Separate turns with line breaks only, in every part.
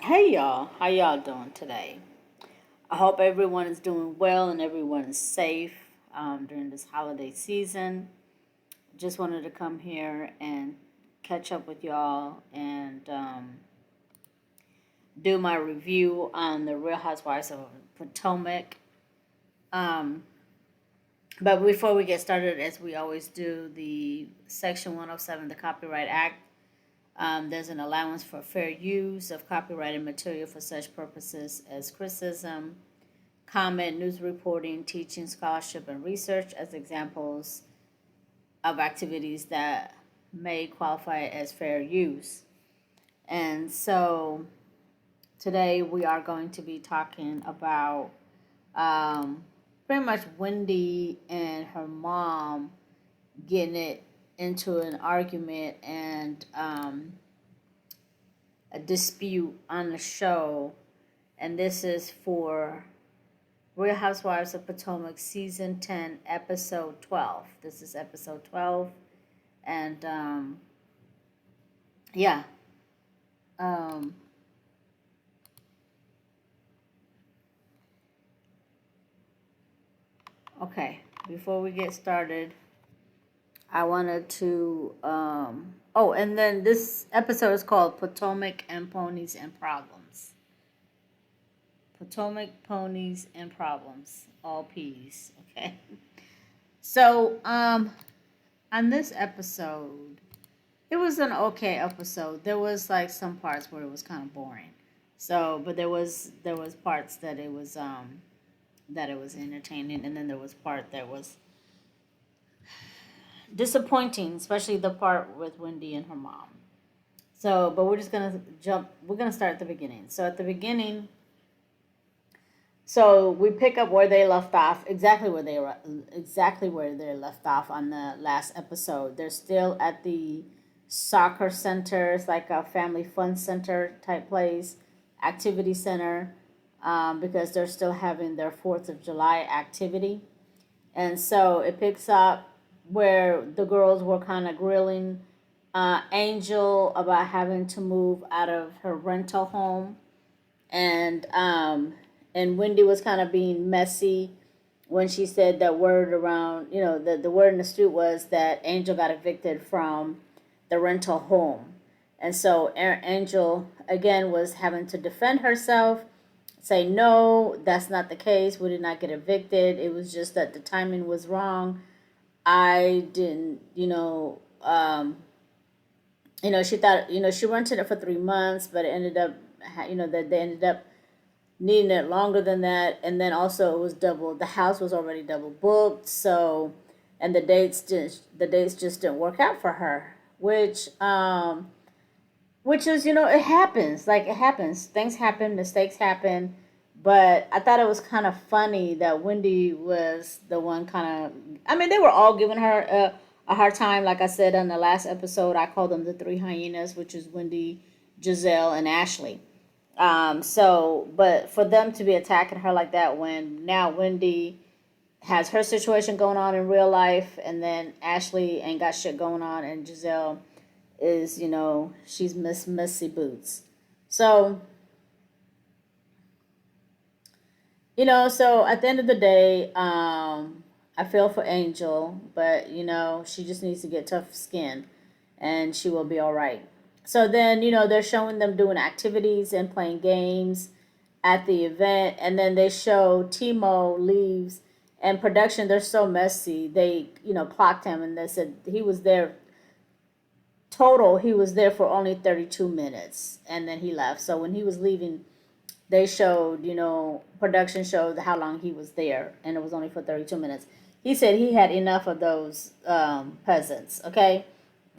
Hey y'all, how y'all doing today? I hope everyone is doing well and everyone is safe during this holiday season. Just wanted to come here and catch up with y'all and do my review on the Real Housewives of Potomac. Um, but before we get started, as we always do, the Section 107, the Copyright Act. There's an allowance for fair use of copyrighted material for such purposes as criticism, comment, news reporting, teaching, scholarship, and research as examples of activities that may qualify as fair use. And so today we are going to be talking about um, pretty much Wendy and her mom getting it into an argument and a dispute on the show. And this is for Real Housewives of Potomac, Season 10, Episode 12. This is Episode 12. And, yeah. Um, okay. Before we get started, I wanted to, oh, and then this episode is called Potomac and Ponies and Problems. Potomac, Ponies, and Problems. All P's. Okay. So, on this episode, it was an okay episode. There was like some parts where it was kind of boring. So, but there was parts that it was entertaining, and then there was part that was disappointing, especially the part with Wendy and her mom. So, but we're just gonna jump. We're gonna start at the beginning. So at the beginning, so we pick up where they left off, exactly where they left off on the last episode. They're still at the soccer center. It's like a family fun center type place, activity center, because they're still having their Fourth of July activity, and so it picks up where the girls were kind of grilling Angel about having to move out of her rental home, and Wendy was kind of being messy when she said that word around, the word in the street was that Angel got evicted from the rental home. And so Angel, again, was having to defend herself, say, no, that's not the case. We did not get evicted. It was just that the timing was wrong. I didn't, she thought, she rented it for 3 months, but it ended up, that they ended up needing it longer than that. And then also it was double, the house was already double booked. So, and the dates just didn't work out for her, which is, it happens, like it happens, things happen, mistakes happen. But I thought it was kind of funny that Wendy was the one kind of, I mean, they were all giving her a hard time. Like I said on the last episode, I called them the three hyenas, which is Wendy, Giselle, and Ashley. But for them to be attacking her like that when now Wendy has her situation going on in real life, and then Ashley ain't got shit going on, and Giselle is, she's Miss Messy Boots. So, so at the end of the day, I feel for Angel, but, she just needs to get tough skin, and she will be all right. So then, they're showing them doing activities and playing games at the event, and then they show Timo leaves, and production, they're so messy. They, clocked him, and they said he was there for only 32 minutes, and then he left. So when he was leaving, they showed, production showed how long he was there, and it was only for 32 minutes. He said he had enough of those peasants, okay?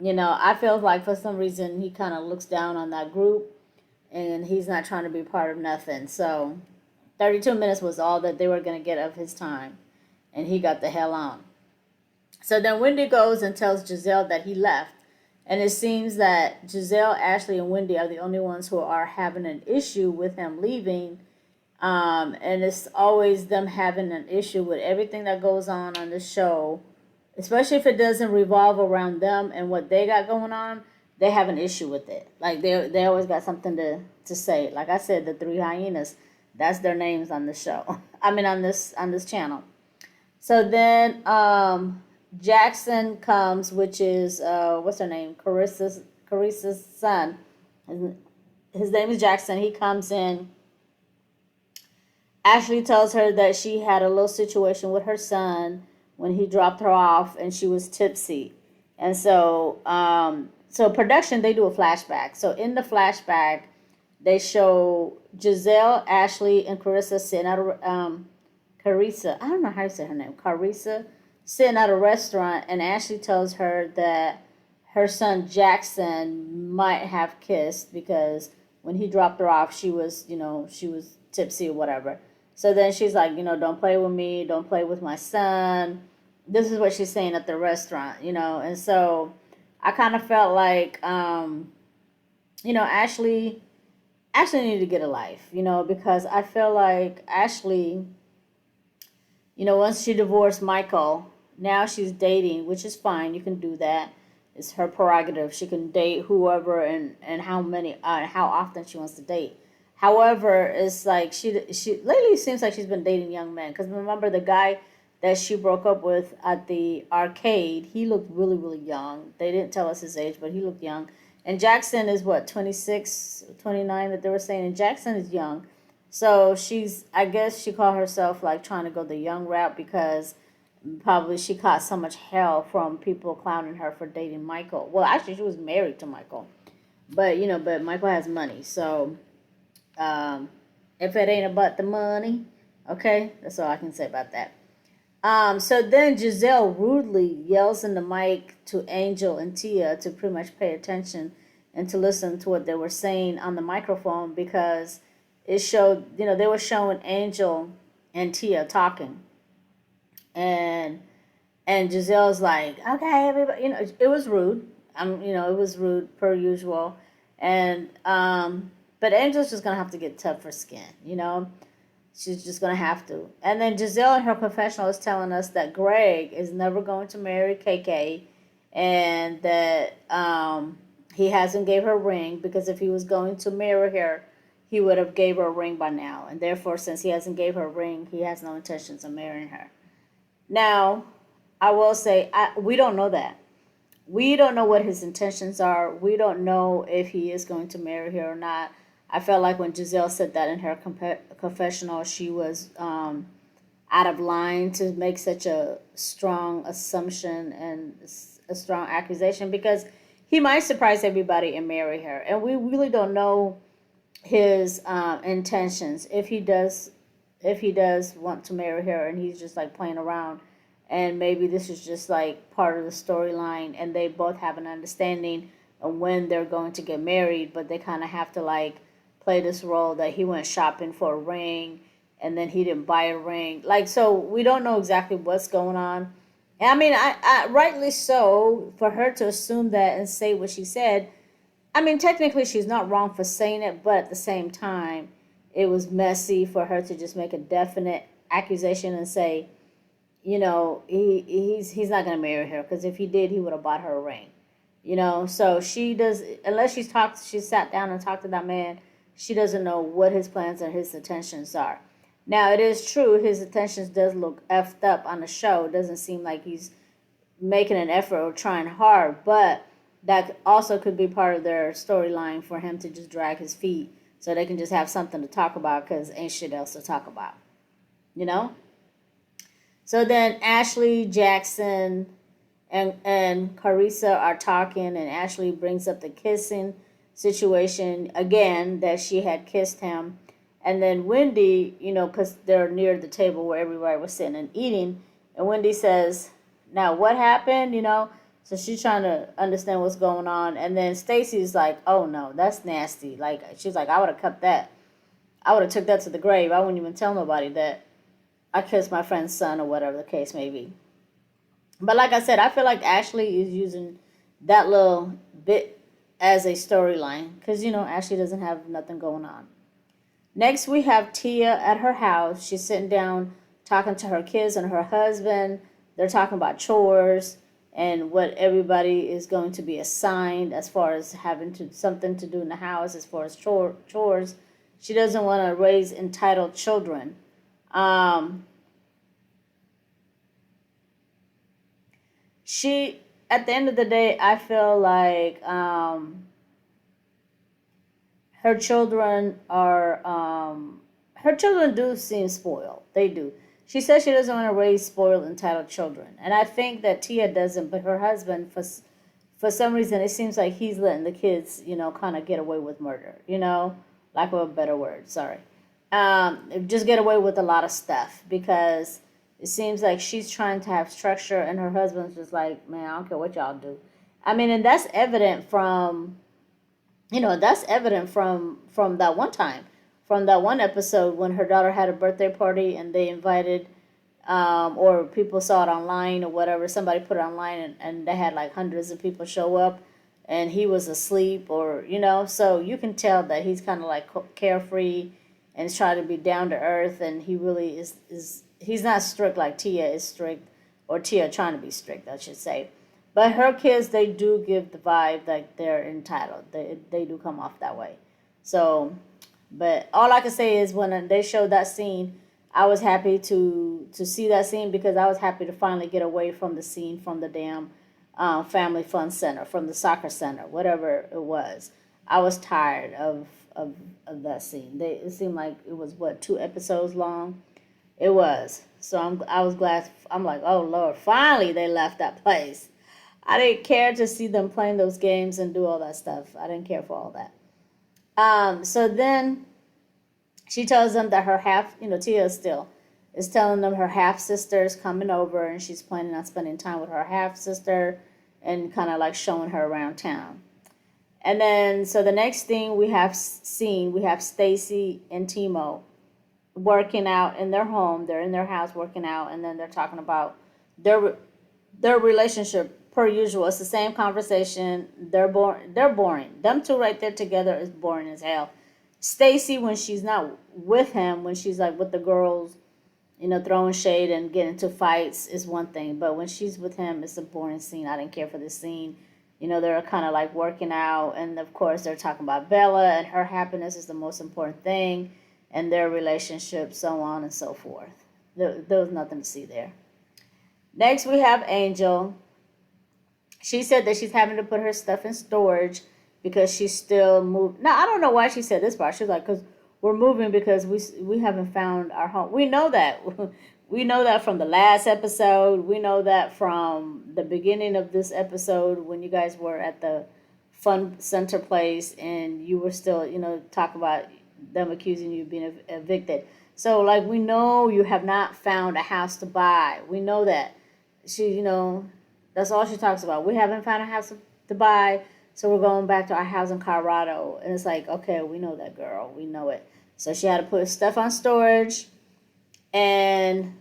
I feel like for some reason he kind of looks down on that group, and he's not trying to be part of nothing. So 32 minutes was all that they were going to get of his time, and he got the hell on. So then Wendy goes and tells Giselle that he left. And it seems that Giselle, Ashley, and Wendy are the only ones who are having an issue with him leaving. And it's always them having an issue with everything that goes on the show, especially if it doesn't revolve around them and what they got going on. they have an issue with it. Like they always got something to say. Like I said, the three hyenas, that's their names on the show. I mean on this channel. So then Jackson comes, which is what's her name? Carissa's son. His, his name is Jackson. He comes in. Ashley tells her that she had a little situation with her son when he dropped her off and she was tipsy. And so production, they do a flashback. So in the flashback, they show Giselle, Ashley, and Carissa sitting at a Carissa. I don't know how you say her name. Carissa sitting at a restaurant, and Ashley tells her that her son Jackson might have kissed because when he dropped her off, she was tipsy or whatever. So then she's like, don't play with me, don't play with my son. This is what she's saying at the restaurant, and so I kind of felt like, Ashley needed to get a life, because I feel like Ashley, once she divorced Michael, now she's dating, which is fine. You can do that. It's her prerogative. She can date whoever and how often she wants to date. However, it's like she lately it seems like she's been dating young men. Because remember the guy that she broke up with at the arcade, he looked really, really young. They didn't tell us his age, but he looked young. And Jackson is what, 26, 29 that they were saying. And Jackson is young. So I guess she called herself like trying to go the young route because probably she caught so much hell from people clowning her for dating Michael. Well, actually, she was married to Michael. But Michael has money. So if it ain't about the money, okay, that's all I can say about that. So then Giselle rudely yells in the mic to Angel and Tia to pretty much pay attention and to listen to what they were saying on the microphone because it showed, they were showing Angel and Tia talking. And Giselle's like, okay, everybody, it was rude. It was rude per usual. And, but Angel's just going to have to get tougher skin, She's just going to have to. And then Giselle in her confessional is telling us that Greg is never going to marry KK and that he hasn't gave her a ring because if he was going to marry her, he would have gave her a ring by now. And therefore, since he hasn't gave her a ring, he has no intentions of marrying her. Now, I will say, we don't know that. We don't know what his intentions are. We don't know if he is going to marry her or not. I felt like when Giselle said that in her confessional, she was out of line to make such a strong assumption and a strong accusation because he might surprise everybody and marry her. And we really don't know his intentions if he does want to marry her and he's just like playing around and maybe this is just like part of the storyline and they both have an understanding of when they're going to get married but they kind of have to like play this role that he went shopping for a ring and then he didn't buy a ring so we don't know exactly what's going on. And I mean I rightly so for her to assume that and say what she said. I mean technically she's not wrong for saying it but at the same time it was messy for her to just make a definite accusation and say, he's not going to marry her because if he did, he would have bought her a ring. So she does, unless she sat down and talked to that man, she doesn't know what his plans and his intentions are. Now, it is true, his intentions does look effed up on the show. It doesn't seem like he's making an effort or trying hard, but that also could be part of their storyline for him to just drag his feet so they can just have something to talk about because ain't shit else to talk about. So then Ashley, Jackson, and Carissa are talking, and Ashley brings up the kissing situation again that she had kissed him. And then Wendy, because they're near the table where everybody was sitting and eating, and Wendy says, now what happened, So she's trying to understand what's going on. And then Stacy's like, oh no, that's nasty. Like, she's like, I would have kept that. I would have took that to the grave. I wouldn't even tell nobody that I kissed my friend's son or whatever the case may be. But like I said, I feel like Ashley is using that little bit as a storyline. Because, Ashley doesn't have nothing going on. Next, we have Tia at her house. She's sitting down talking to her kids and her husband. They're talking about chores. and what everybody is going to be assigned as far as having to something to do in the house, as far as chores. She doesn't want to raise entitled children. Um, she, at the end of the day, I feel like her children are her children do seem spoiled. They do. She says she doesn't want to raise spoiled, entitled children, and I think that Tia doesn't. But her husband, for some reason, it seems like he's letting the kids, kind of get away with murder. Lack of a better word. Sorry. Just get away with a lot of stuff because it seems like she's trying to have structure, and her husband's just like, man, I don't care what y'all do. I mean, and that's evident from from that one time, from that one episode when her daughter had a birthday party and they invited, or people saw it online or whatever. Somebody put it online and they had like hundreds of people show up, and he was asleep, or so you can tell that he's kind of like carefree and is trying to be down to earth, and he really is he's not strict like Tia is strict, or Tia trying to be strict, I should say. But her kids, they do give the vibe like they're entitled. They do come off that way. So, but all I can say is when they showed that scene, I was happy to see that scene because I was happy to finally get away from the scene from the damn family fun center, from the soccer center, whatever it was. I was tired of that scene. It seemed like it was, what, 2 episodes long? It was. So I was glad. I'm like, oh Lord, finally they left that place. I didn't care to see them playing those games and do all that stuff. I didn't care for all that. So then she tells them that her Tia still is telling them her half sister is coming over and she's planning on spending time with her half sister and kind of like showing her around town. And then, so the next thing we have Stacy and Timo working out in their home. They're in their house working out, and then they're talking about their relationship per usual. It's the same conversation. They're boring. They're boring. Them two right there together is boring as hell. Stacy, when she's not with him, when she's like with the girls, throwing shade and getting into fights is one thing. But when she's with him, it's a boring scene. I didn't care for this scene. They're kind of like working out, and of course they're talking about Bella and her happiness is the most important thing, and their relationship, so on and so forth. There was nothing to see there. Next, we have Angel. She said that she's having to put her stuff in storage because she's still moving. Now, I don't know why she said this part. She's like, because we're moving because we haven't found our home. We know that. We know that from the last episode. We know that from the beginning of this episode when you guys were at the fun center place and you were still, talk about them accusing you of being evicted. So, like, we know you have not found a house to buy. We know that. She, that's all she talks about. We haven't found a house to buy, so we're going back to our house in Colorado. And it's like, okay, we know that, girl. We know it. So she had to put stuff on storage, and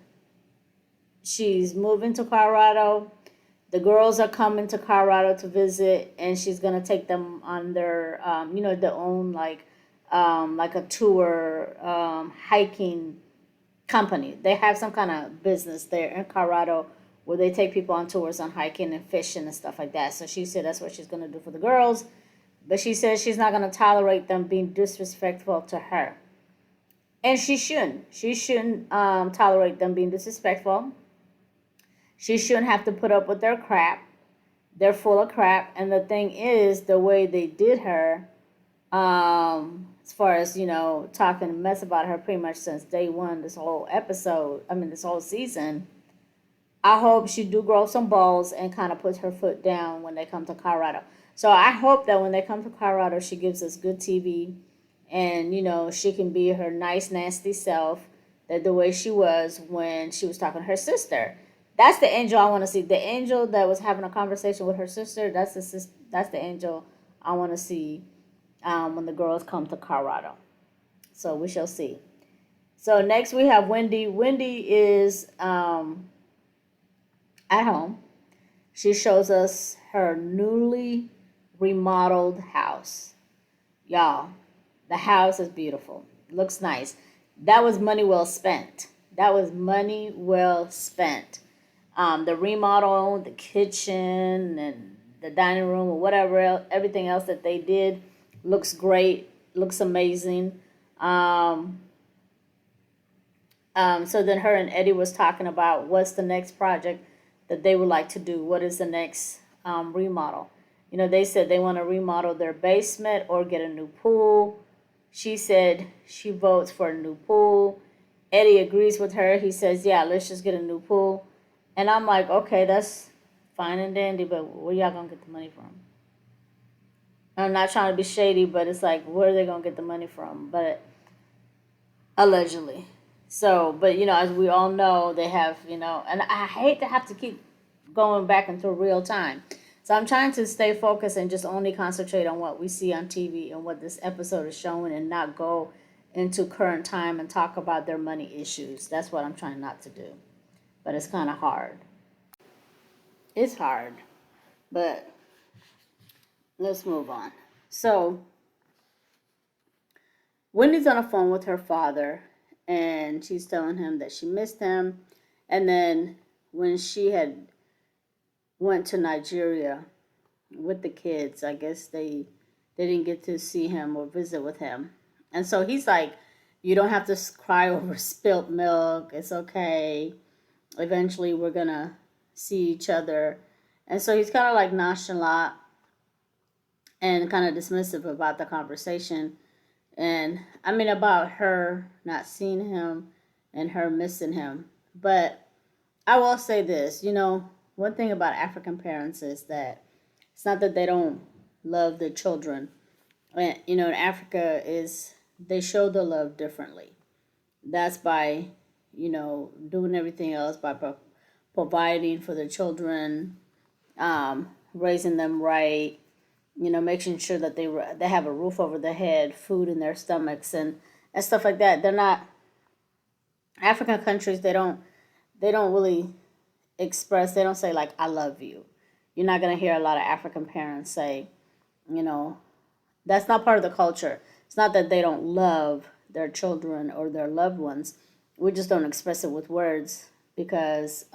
she's moving to Colorado. The girls are coming to Colorado to visit, and she's going to take them on their, their own, like a tour hiking company. They have some kind of business there in Colorado where they take people on tours on hiking and fishing and stuff like that. So she said that's what she's going to do for the girls. But she says she's not going to tolerate them being disrespectful to her. And she shouldn't. She shouldn't tolerate them being disrespectful. She shouldn't have to put up with their crap. They're full of crap. And the thing is, the way they did her, as far as, talking mess about her pretty much since day one, this whole season, I hope she do grow some balls and kind of puts her foot down when they come to Colorado. So I hope that when they come to Colorado, she gives us good TV and, she can be her nice, nasty self, that the way she was when she was talking to her sister. That's the Angel I want to see. The Angel that was having a conversation with her sister, that's the Angel I want to see when the girls come to Colorado. So we shall see. So next we have Wendy. Wendy is at home. She shows us her newly remodeled house. Y'all, the house is beautiful. Looks nice. That was money well spent. That was money well spent. The remodel, the kitchen, and the dining room, or whatever everything else that they did looks great, looks amazing. Um, so then her and Eddie was talking about what's the next project that they would like to do. What is the next remodel? You know, they said they want to remodel their basement or get a new pool. She said she votes for a new pool. Eddie agrees with her. He says, yeah, let's just get a new pool. And I'm like, okay, that's fine and dandy, but where y'all gonna get the money from? I'm not trying to be shady, but it's like, where are they gonna get the money from? But allegedly. So, but you know, as we all know, they have, you know, and I hate to have to keep going back into real time. So I'm trying to stay focused and just only concentrate on what we see on TV and what this episode is showing and not go into current time and talk about their money issues. That's what I'm trying not to do. But it's kind of hard. It's hard. But let's move on. So Wendy's on the phone with her father and she's telling him that she missed him. And then when she had went to Nigeria with the kids, I guess they didn't get to see him or visit with him. And so he's like, you don't have to cry over spilt milk. It's okay. Eventually we're going to see each other. And so he's kind of like nonchalant and kind of dismissive about the conversation. And I mean, about her not seeing him and her missing him. But I will say this, you know, one thing about African parents is that it's not that they don't love their children. And, you know, in Africa is they show the love differently. That's by, you know, doing everything else, by providing for their children, raising them right, you know, making sure that they have a roof over their head, food in their stomachs, and stuff like that. They're not African countries. They don't really express. They don't say like I love you. You're not gonna hear a lot of African parents say, you know, that's not part of the culture. It's not that they don't love their children or their loved ones. We just don't express it with words because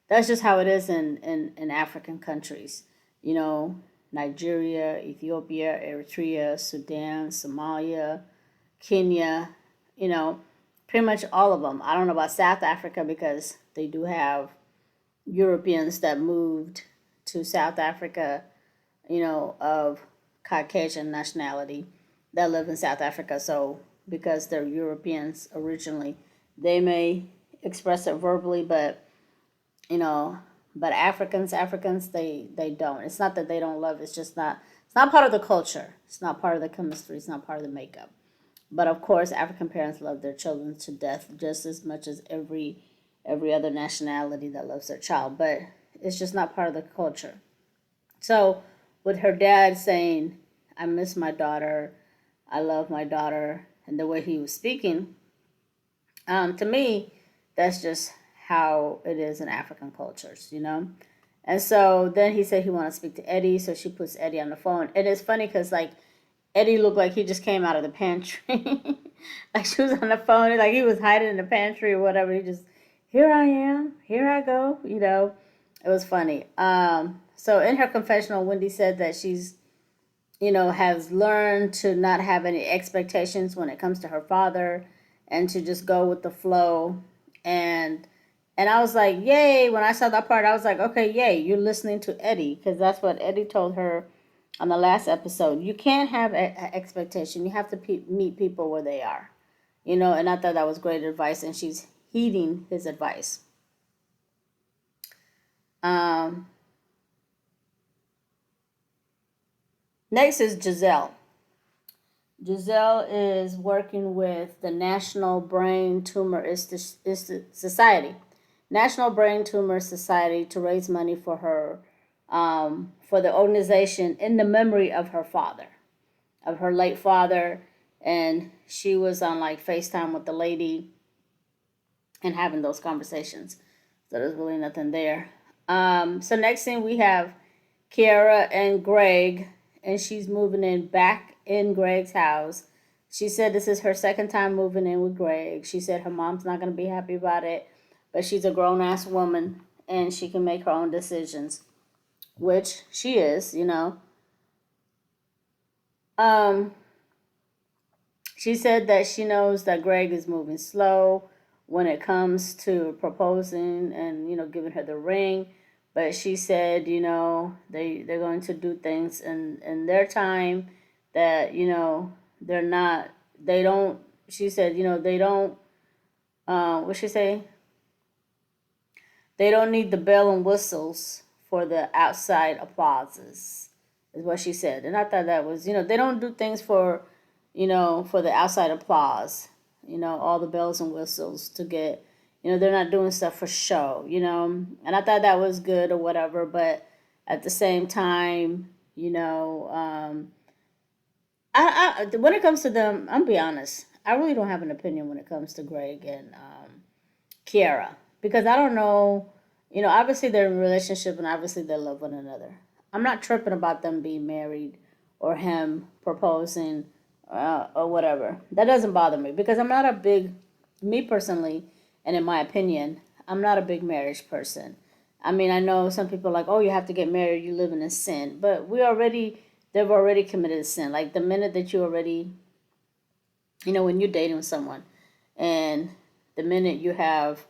that's just how it is in African countries. You know, Nigeria, Ethiopia, Eritrea, Sudan, Somalia, Kenya, you know, pretty much all of them. I don't know about South Africa because they do have Europeans that moved to South Africa, you know, of Caucasian nationality that live in South Africa. So because they're Europeans originally, they may express it verbally, but you know, but Africans, they don't. It's not that they don't love. It's just not. It's not part of the culture. It's not part of the chemistry. It's not part of the makeup. But of course, African parents love their children to death just as much as every other nationality that loves their child. But it's just not part of the culture. So with her dad saying, "I miss my daughter. I love my daughter," and the way he was speaking, to me, that's just how it is in African cultures, you know? And so then he said he wanted to speak to Eddie, so she puts Eddie on the phone. And it's funny because, like, Eddie looked like he just came out of the pantry. Like, she was on the phone, like he was hiding in the pantry or whatever. He just, here I am, here I go, you know? It was funny. So in her confessional, Wendy said that she's, you know, has learned to not have any expectations when it comes to her father and to just go with the flow. And and I was like, yay. When I saw that part, I was like, okay, yay, you're listening to Eddie. Because that's what Eddie told her on the last episode. You can't have an expectation. You have to meet people where they are. You know, and I thought that was great advice. And she's heeding his advice. Um, Next is Giselle. Giselle is working with the National Brain Tumor Society. National Brain Tumor Society to raise money for the organization in the memory of her father, of her late father. And she was on like FaceTime with the lady and having those conversations. So there's really nothing there. So next thing we have Kiara and Greg, and she's moving in back in Greg's house. She said this is her second time moving in with Greg. She said her mom's not going to be happy about it, but she's a grown ass woman and she can make her own decisions, which she is. Um, she said that she knows that Greg is moving slow when it comes to proposing and giving her the ring, but she said they're going to do things in their time that they're not they don't. She said they don't. What she say? They don't need the bell and whistles for the outside applauses, is what she said. And I thought that was, they don't do things for the outside applause, all the bells and whistles to get, they're not doing stuff for show. And I thought that was good or whatever. But at the same time, when it comes to them, I'm gonna be honest. I really don't have an opinion when it comes to Greg and Kiara, because I don't know. Obviously they're in a relationship and obviously they love one another. I'm not tripping about them being married or him proposing or whatever. That doesn't bother me because I'm not a big, me personally, and in my opinion, I'm not a big marriage person. I mean, I know some people are like, oh, you have to get married, you living in sin, but they've already committed sin. Like the minute that you already, when you're dating someone, and the minute you have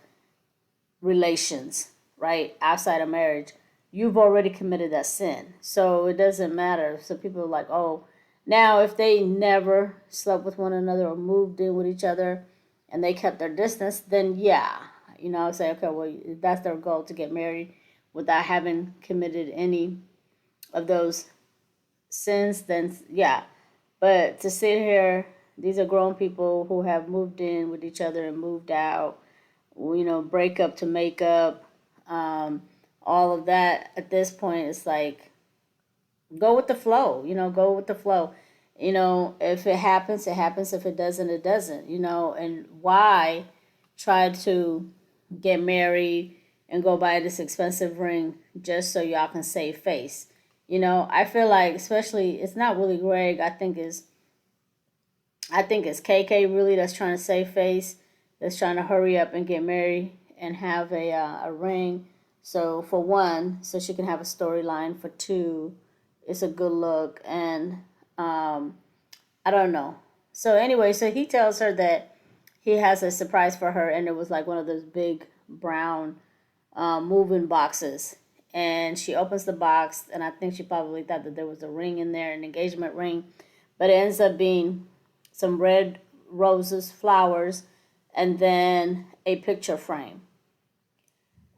relations, right, outside of marriage, you've already committed that sin. So it doesn't matter. So people are like, oh, now if they never slept with one another or moved in with each other and they kept their distance, then yeah, I say, okay, well, if that's their goal to get married without having committed any of those sins, then yeah. But to sit here, these are grown people who have moved in with each other and moved out, break up to make up, all of that. At this point, it's like, go with the flow, go with the flow. If it happens, it happens. If it doesn't, it doesn't, and why try to get married and go buy this expensive ring just so y'all can save face? I feel like, especially, it's not really Greg. I think it's KK really that's trying to save face, that's trying to hurry up and get married and have a ring. So for one, so she can have a storyline. For two, it's a good look, and um, I don't know. So anyway, so he tells her that he has a surprise for her, and it was like one of those big brown moving boxes. And she opens the box, and I think she probably thought that there was a ring in there, an engagement ring, but it ends up being some red roses, flowers, and then a picture frame.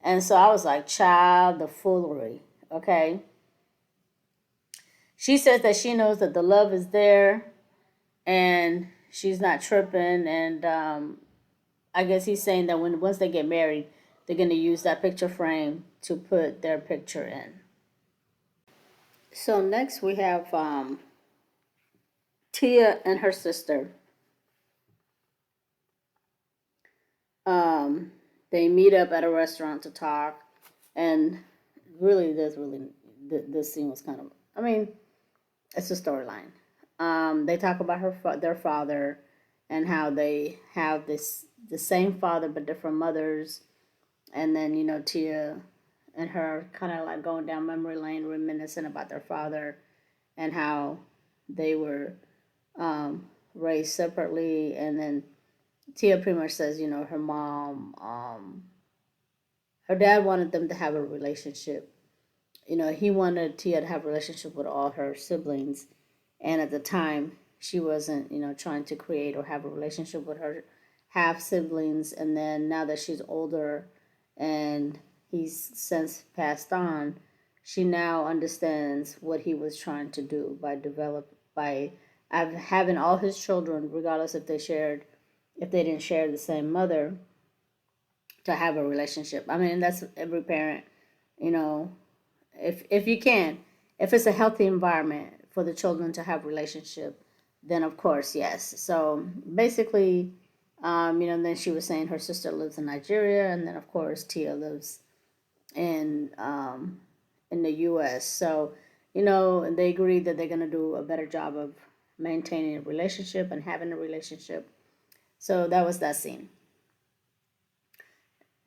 And so I was like, child, the foolery. Okay. She says that she knows that the love is there and she's not tripping. And I guess he's saying that once they get married, they're going to use that picture frame to put their picture in. So next we have Tia and her sister. Um, they meet up at a restaurant to talk, and really, this scene was kind of. I mean, it's a storyline. They talk about their father, and how they have the same father but different mothers, and then Tia and her kind of like going down memory lane, reminiscing about their father and how they were raised separately, and then Tia pretty much says, her mom, her dad wanted them to have a relationship. He wanted Tia to have a relationship with all her siblings, and at the time, she wasn't, trying to create or have a relationship with her half siblings. And then now that she's older, and he's since passed on, she now understands what he was trying to do by having all his children, regardless if they didn't share the same mother, to have a relationship. I mean, that's every parent, you know, if you can, if it's a healthy environment for the children to have relationship, then of course yes. So basically, then she was saying her sister lives in Nigeria, and then of course Tia lives in in the U.S. So and they agreed that they're gonna do a better job of maintaining a relationship and having a relationship. So that was that scene.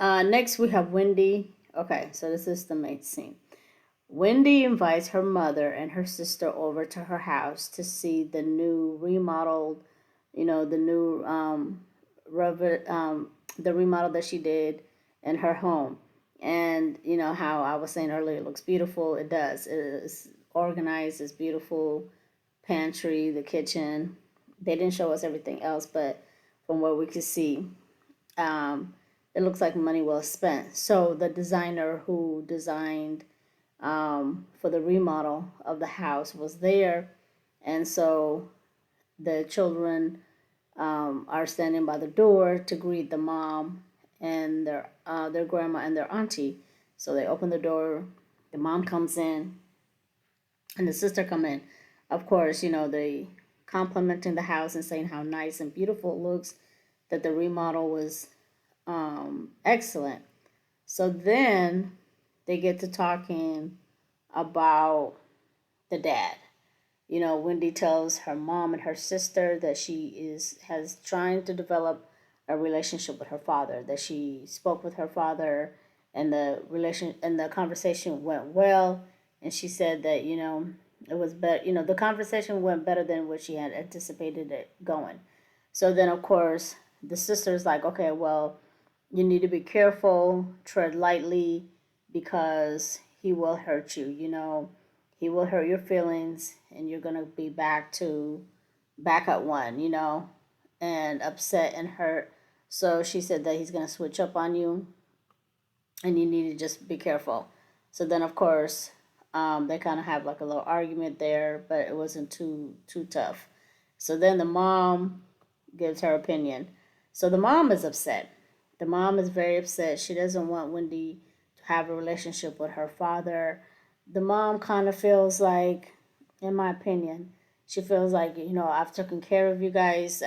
Next, we have Wendy. Okay, so this is the main scene. Wendy invites her mother and her sister over to her house to see the new remodeled, the new the remodel that she did in her home. And you know how I was saying earlier, it looks beautiful. It does. It's organized. It's beautiful. Pantry, the kitchen. They didn't show us everything else, but from what we could see, um, it looks like money well spent. So the designer who designed for the remodel of the house was there, and so the children are standing by the door to greet the mom and their grandma and their auntie. So they open the door. The mom comes in, and the sister come in. Of course, they complimenting the house and saying how nice and beautiful it looks. That the remodel was excellent. So then they get to talking about the dad. Wendy tells her mom and her sister that she is has trying to develop a relationship with her father. That she spoke with her father, and the conversation went well. And she said that it was better. The conversation went better than what she had anticipated it going. So then, of course, the sister's like, okay, well, you need to be careful, tread lightly, because he will hurt you. He will hurt your feelings, and you're gonna be back at one. And upset and hurt. So she said that he's gonna switch up on you, and you need to just be careful. So then, of course, they kind of have like a little argument there, but it wasn't too tough. So then the mom gives her opinion. So the mom is upset. The mom is very upset. She doesn't want Wendy to have a relationship with her father. The mom kind of feels like, in my opinion, she feels like, I've taken care of you guys.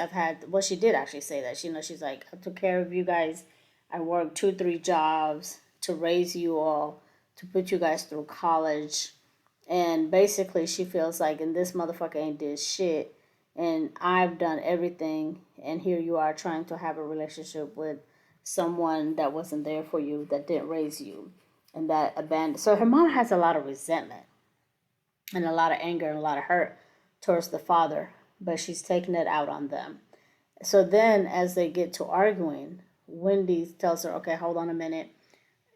Well, she did actually say that. She's like, I took care of you guys. I worked 2, 3 jobs to raise you all, to put you guys through college. And basically, she feels like, and this motherfucker ain't did shit. And I've done everything. And here you are trying to have a relationship with someone that wasn't there for you, that didn't raise you, and that abandoned. So her mom has a lot of resentment and a lot of anger and a lot of hurt towards the father, but she's taking it out on them. So then, as they get to arguing, Wendy tells her, okay, hold on a minute.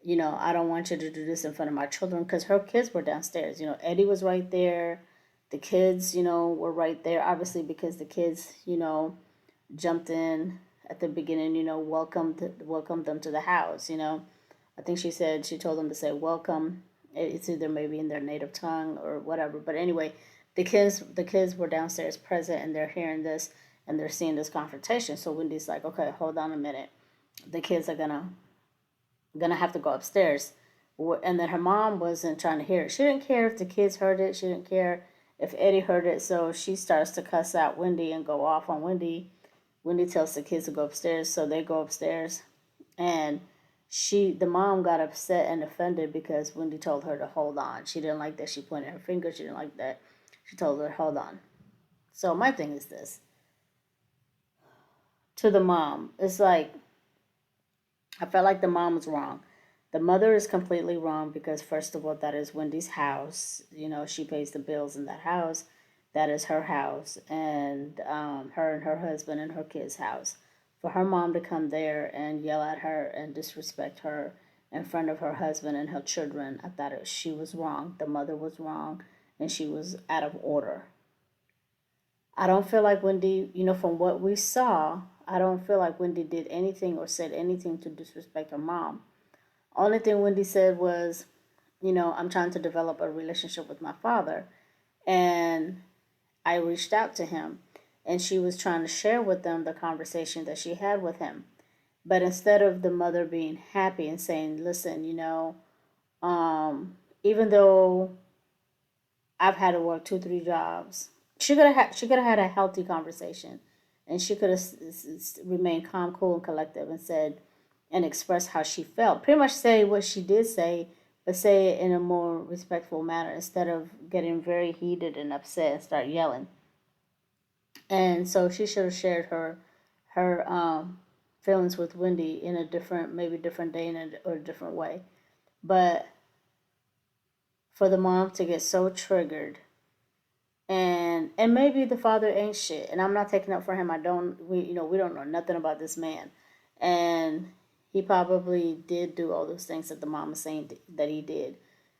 I don't want you to do this in front of my children, because her kids were downstairs. Eddie was right there. The kids, were right there, obviously, because the kids, jumped in at the beginning, welcomed them to the house. I think she told them to say welcome. It's either maybe in their native tongue or whatever. But anyway, the kids were downstairs present, and they're hearing this, and they're seeing this confrontation. So Wendy's like, okay, hold on a minute. The kids are gonna have to go upstairs. And then her mom wasn't trying to hear it. She didn't care if the kids heard it. She didn't care if Eddie heard it. So she starts to cuss out Wendy and go off on Wendy. Wendy tells the kids to go upstairs, so they go upstairs. And the mom got upset and offended because Wendy told her to hold on. She didn't like that she pointed her finger. She didn't like that she told her, hold on. So my thing is this. To the mom, it's like, I felt like the mom was wrong. The mother is completely wrong, because first of all, that is Wendy's house. She pays the bills in that house. That is her house, and her and her husband and her kids' house. For her mom to come there and yell at her and disrespect her in front of her husband and her children, I thought she was wrong. The mother was wrong, and she was out of order. I don't feel like Wendy, from what we saw, I don't feel like Wendy did anything or said anything to disrespect her mom. Only thing Wendy said was, I'm trying to develop a relationship with my father. And I reached out to him, and she was trying to share with them the conversation that she had with him. But instead of the mother being happy and saying, listen, even though I've had to work 2, 3 jobs, she could have had a healthy conversation, and she could have remained calm, cool, and collective, and said and expressed how she felt. Pretty much say what she did say, but say it in a more respectful manner, instead of getting very heated and upset and start yelling. And so she should have shared her feelings with Wendy in a different, maybe different day or a different way. But for the mom to get so triggered, and maybe the father ain't shit, and I'm not taking up for him. We don't know nothing about this man, and he probably did do all those things that the mom is saying that he did.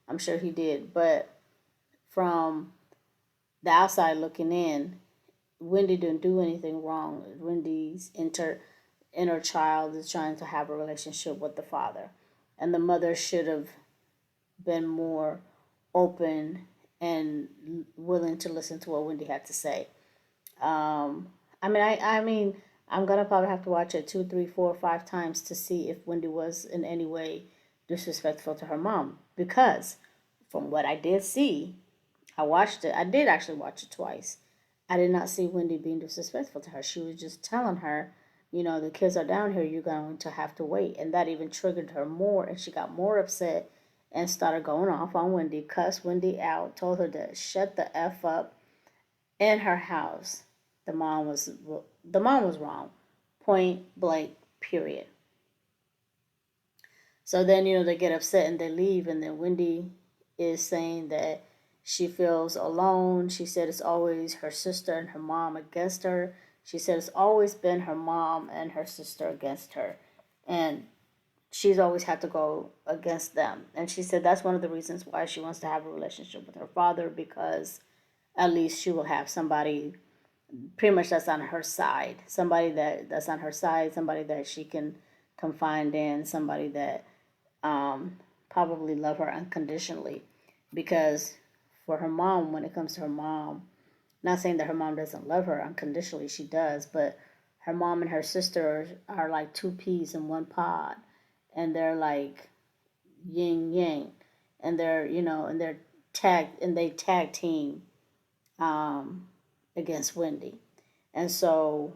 I'm sure he did, but from the outside looking in, Wendy didn't do anything wrong. Wendy's inner child is trying to have a relationship with the father, and the mother should have been more open and willing to listen to what Wendy had to say. I mean, I'm gonna probably have to watch it two, three, four, 5 times to see if Wendy was in any way disrespectful to her mom. Because from what I did see, I watched it. I did actually watch it twice. I did not see Wendy being disrespectful to her. She was just telling her, the kids are down here. You're going to have to wait, and that even triggered her more, and she got more upset and started going off on Wendy, cussed Wendy out, told her to shut the f up in her house. The mom was the mom was wrong, point blank, period. So then they get upset and they leave, and then Wendy is saying that she feels alone. She said it's always her sister and her mom against her. She said it's always been her mom and her sister against her, and she's always had to go against them. And she said that's one of the reasons why she wants to have a relationship with her father, because at least she will have somebody pretty much that's on her side, somebody that's on her side, somebody that she can confide in, somebody that probably love her unconditionally. Because for her mom, when it comes to her mom, not saying that her mom doesn't love her unconditionally, she does, but her mom and her sister are like two peas in one pod, and they're like yin yang, and they tag team um, against Wendy. And so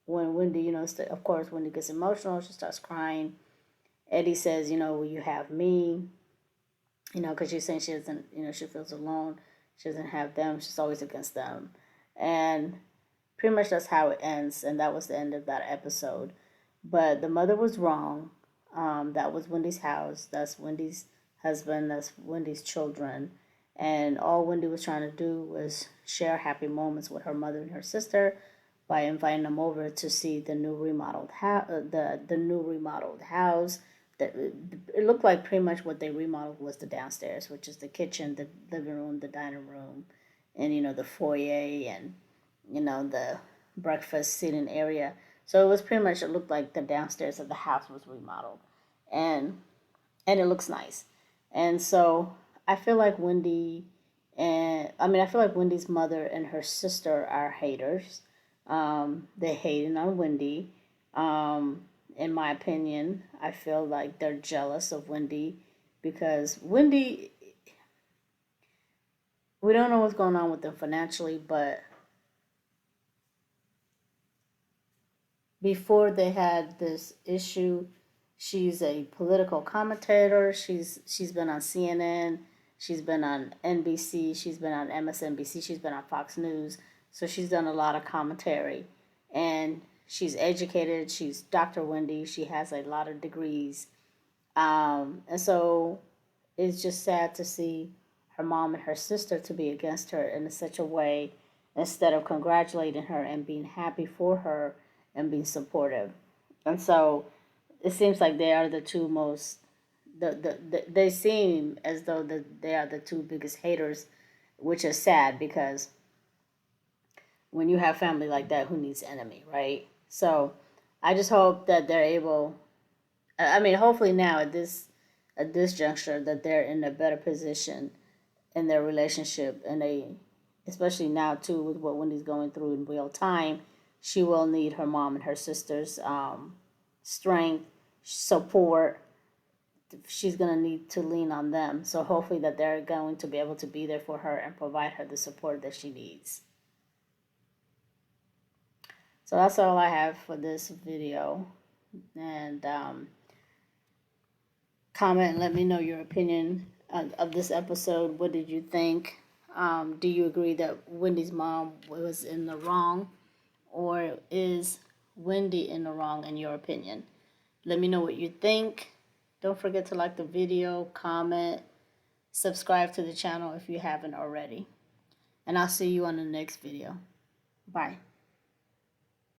when Wendy, of course, Wendy gets emotional, she starts crying. Eddie says, "Will you have me?" Because she's saying she doesn't, she feels alone. She doesn't have them. She's always against them. And pretty much that's how it ends. And that was the end of that episode. But the mother was wrong. That was Wendy's house. That's Wendy's husband. That's Wendy's children. And all Wendy was trying to do was share happy moments with her mother and her sister by inviting them over to see the new remodeled house. The new remodeled house. It looked like pretty much what they remodeled was the downstairs, which is the kitchen, the living room, the dining room, and the foyer, and the breakfast sitting area. So it was pretty much, it looked like the downstairs of the house was remodeled, and it looks nice. And so I feel like I feel like Wendy's mother and her sister are haters. They hating on Wendy. In my opinion, I feel like they're jealous of Wendy, because Wendy, we don't know what's going on with them financially, but before they had this issue, she's a political commentator. She's been on CNN, she's been on NBC, she's been on MSNBC, she's been on Fox News. So she's done a lot of commentary, and she's educated. She's Dr. Wendy. She has a lot of degrees, and so it's just sad to see her mom and her sister to be against her in such a way, instead of congratulating her and being happy for her and being supportive. And so it seems like they are the two most, they seem as though they are the two biggest haters, which is sad, because when you have family like that, who needs enemy, right? So I just hope that they're able, hopefully now at this juncture, that they're in a better position in their relationship, and especially now too, with what Wendy's going through in real time, she will need her mom and her sister's strength, support. She's going to need to lean on them. So hopefully that they're going to be able to be there for her and provide her the support that she needs. So that's all I have for this video. And comment and let me know your opinion of this episode. What did you think? Do you agree that Wendy's mom was in the wrong, or is Wendy in the wrong in your opinion? Let me know what you think. Don't forget to like the video, comment, subscribe to the channel if you haven't already. And I'll see you on the next video. Bye.